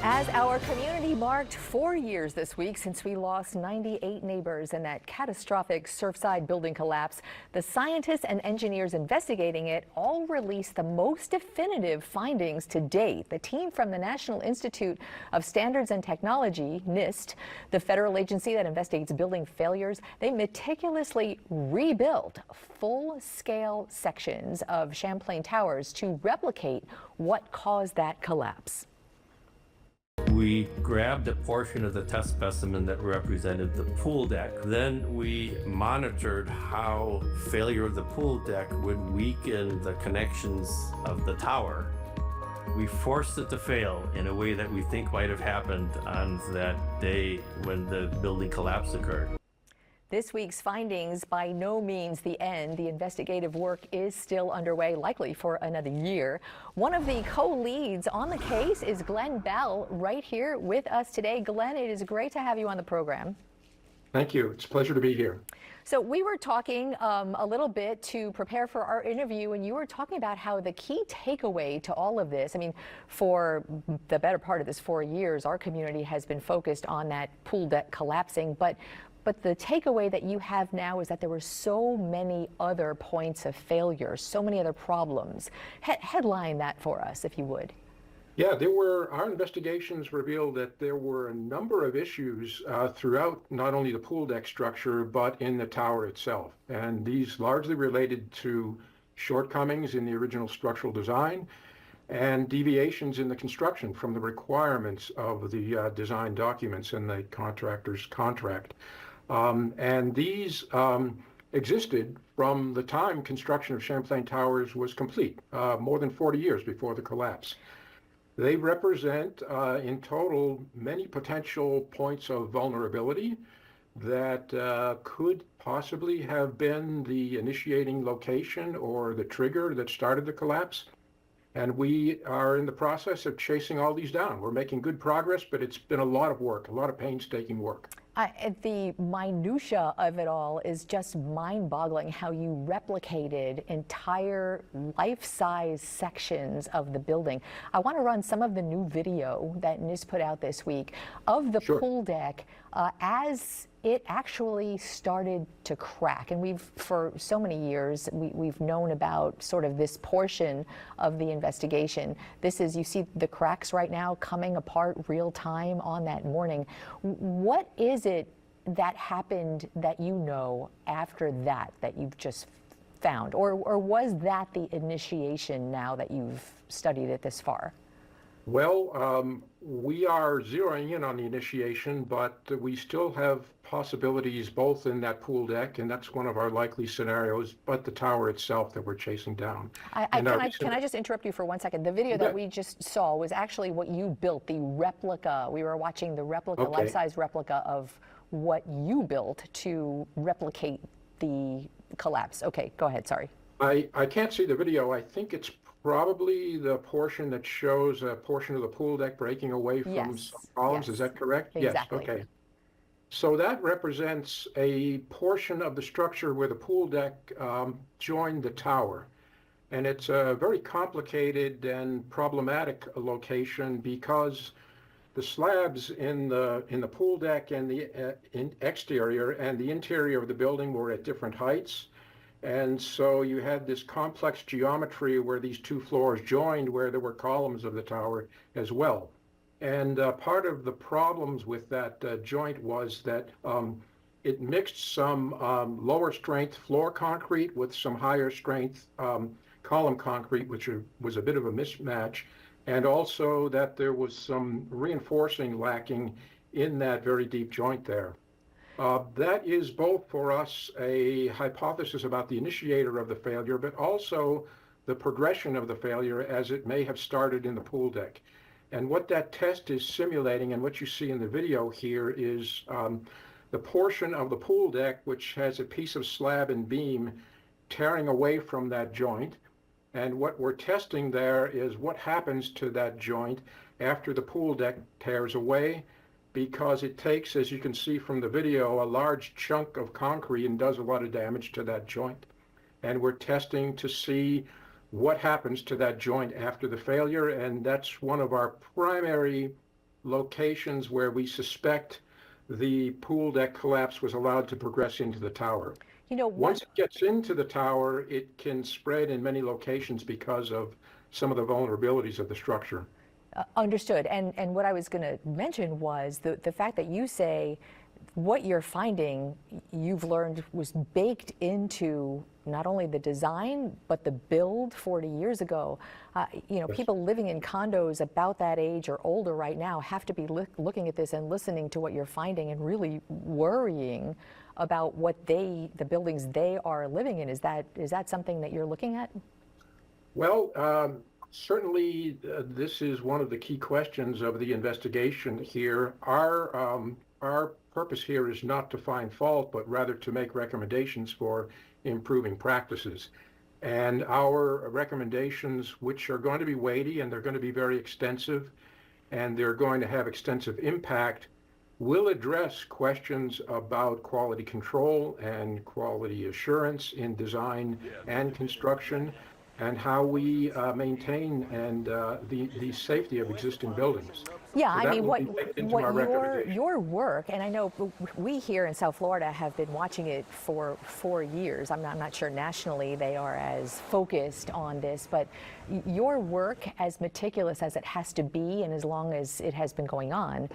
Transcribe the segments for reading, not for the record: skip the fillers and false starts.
As our community marked 4 years this week since we lost 98 neighbors in that catastrophic Surfside building collapse, the scientists and engineers investigating it all released the most definitive findings to date. The team from the National Institute of Standards and Technology, NIST, the federal agency that investigates building failures, they meticulously rebuilt full-scale sections of Champlain Towers to replicate what caused that collapse. We grabbed a portion of the test specimen that represented the pool deck. Then we monitored how failure of the pool deck would weaken the connections of the tower. We forced it to fail in a way that we think might have happened on that day when the building collapse occurred. This week's findings by no means the end. The investigative work is still underway, likely for another year. One of the co-leads on the case is Glenn Bell, right here with us today. Glenn, it is great to have you on the program. Thank you. It's a pleasure to be here. So we were talking a little bit to prepare for our interview, and you were talking about how the key takeaway to all of this, I mean, for the better part of this 4 years, our community has been focused on that pool deck collapsing, but the takeaway that you have now is that there were so many other points of failure, so many other problems. Headline that for us, if you would. Yeah, our investigations revealed that there were a number of issues throughout not only the pool deck structure, but in the tower itself. And these largely related to shortcomings in the original structural design and deviations in the construction from the requirements of the design documents in the contractor's contract. And these existed from the time construction of Champlain Towers was complete, more than 40 years before the collapse. They represent, in total, many potential points of vulnerability that could possibly have been the initiating location or the trigger that started the collapse. And we are in the process of chasing all these down. We're making good progress, but it's been a lot of work, a lot of painstaking work. The minutia of it all is just mind-boggling, how you replicated entire life-size sections of the building. I want to run some of the new video that NIST put out this week of the pool deck as it actually started to crack. And for so many years, we've known about sort of this portion of the investigation. This is, you see the cracks right now coming apart real time on that morning. What is it that happened that you know after that you've just found? Or was that the initiation now that you've studied it this far? Well, we are zeroing in on the initiation, but we still have possibilities both in that pool deck, and that's one of our likely scenarios, but the tower itself that we're chasing down. Can I just interrupt you for 1 second? The video that we just saw was actually what you built, the replica. We were watching the replica, life-size replica of what you built to replicate the collapse. Okay, go ahead, sorry. I can't see the video. I think it's probably the portion that shows a portion of the pool deck breaking away from some columns. Is that correct? Exactly. Yes, okay. So that represents a portion of the structure where the pool deck joined the tower. And it's a very complicated and problematic location because the slabs in the pool deck and the exterior and the interior of the building were at different heights. And so you had this complex geometry where these two floors joined, where there were columns of the tower as well. And part of the problems with that joint was that it mixed some lower strength floor concrete with some higher strength column concrete, which was a bit of a mismatch. And also that there was some reinforcing lacking in that very deep joint there. That is both for us a hypothesis about the initiator of the failure, but also the progression of the failure as it may have started in the pool deck. And what that test is simulating, and what you see in the video here, is the portion of the pool deck which has a piece of slab and beam tearing away from that joint. And what we're testing there is what happens to that joint after the pool deck tears away, because it takes, as you can see from the video, a large chunk of concrete and does a lot of damage to that joint. And we're testing to see what happens to that joint after the failure, and that's one of our primary locations where we suspect the pool deck collapse was allowed to progress into the tower. You know, Once it gets into the tower, it can spread in many locations because of some of the vulnerabilities of the structure. Understood. And what I was going to mention was the fact that you say what you're finding, you've learned was baked into not only the design, but the build 40 years ago. You know, Yes. people living in condos about that age or older right now have to be looking at this and listening to what you're finding and really worrying about what the buildings they are living in. Is that something that you're looking at? Well, certainly this is one of the key questions of the investigation here. Our purpose here is not to find fault, but rather to make recommendations for improving practices. And our recommendations, which are going to be weighty and they're going to be very extensive and they're going to have extensive impact, will address questions about quality control and quality assurance in design and construction, and how we maintain and the safety of existing buildings. Yeah, So I that mean, will be baked into our what recommendation. your work, and I know we here in South Florida have been watching it for 4 years. I'm not sure nationally they are as focused on this, but your work, as meticulous as it has to be, and as long as it has been going on,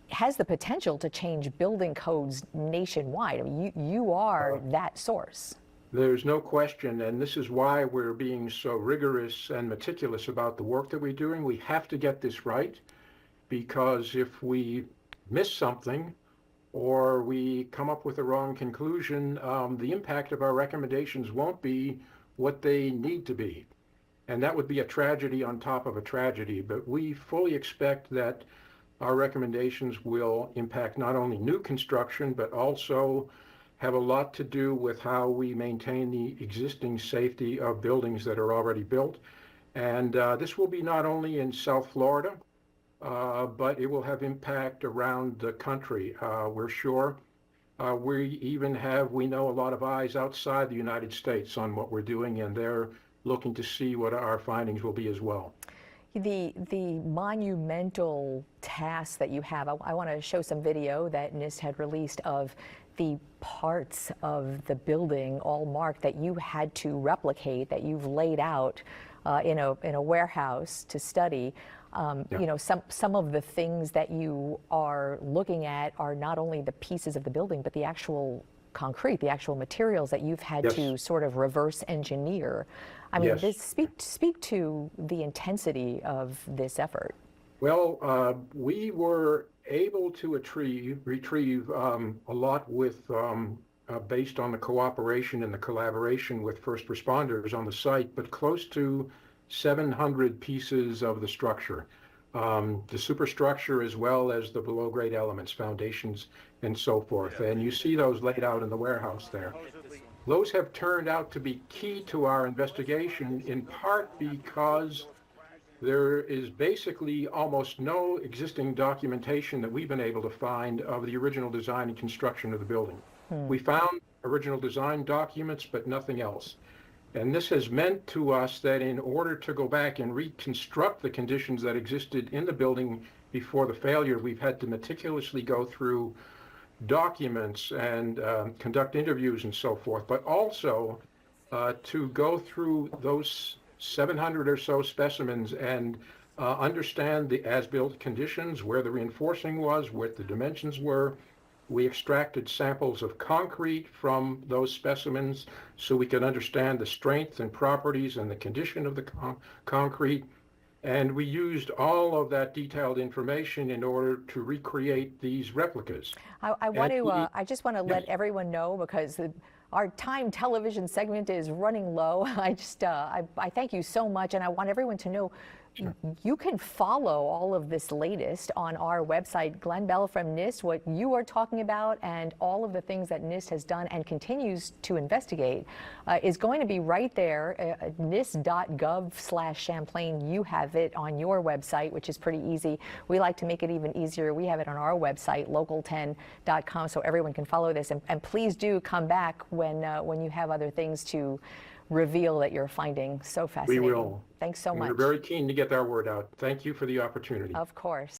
has the potential to change building codes nationwide. I mean, you are that source. There's no question, and this is why we're being so rigorous and meticulous about the work that we're doing. We have to get this right, because if we miss something or we come up with a wrong conclusion, the impact of our recommendations won't be what they need to be. And that would be a tragedy on top of a tragedy. But we fully expect that our recommendations will impact not only new construction, but also have a lot to do with how we maintain the existing safety of buildings that are already built. And this will be not only in South Florida, but it will have impact around the country. We're sure. We know a lot of eyes outside the United States on what we're doing, and they're looking to see what our findings will be as well. The monumental task that you have, I want to show some video that NIST had released of the parts of the building all marked that you had to replicate, that you've laid out in a warehouse to study. You know, some of the things that you are looking at are not only the pieces of the building, but the actual concrete, the actual materials that you've had to sort of reverse engineer. I mean, this speak to the intensity of this effort. Well, we were able to retrieve a lot with based on the cooperation and the collaboration with first responders on the site, but close to 700 pieces of the structure, the superstructure as well as the below grade elements, foundations, and so forth. And you see those laid out in the warehouse there. Those have turned out to be key to our investigation, in part because there is basically almost no existing documentation that we've been able to find of the original design and construction of the building. We found original design documents, but nothing else. And this has meant to us that in order to go back and reconstruct the conditions that existed in the building before the failure, we've had to meticulously go through documents and conduct interviews and so forth, but also to go through those 700 or so specimens and understand the as-built conditions, where the reinforcing was, what the dimensions were. We extracted samples of concrete from those specimens so we could understand the strength and properties and the condition of the concrete. And we used all of that detailed information in order to recreate these replicas. I just want to let everyone know, because our time television segment is running low. I thank you so much, and I want everyone to know you can follow all of this latest on our website. Glenn Bell from NIST, what you are talking about and all of the things that NIST has done and continues to investigate is going to be right there, nist.gov/Champlain. You have it on your website, which is pretty easy. We like to make it even easier. We have it on our website, local10.com, so everyone can follow this. And please do come back when you have other things to reveal that you're finding so fascinating. We will. Thanks so much. We're very keen to get our word out. Thank you for the opportunity. Of course.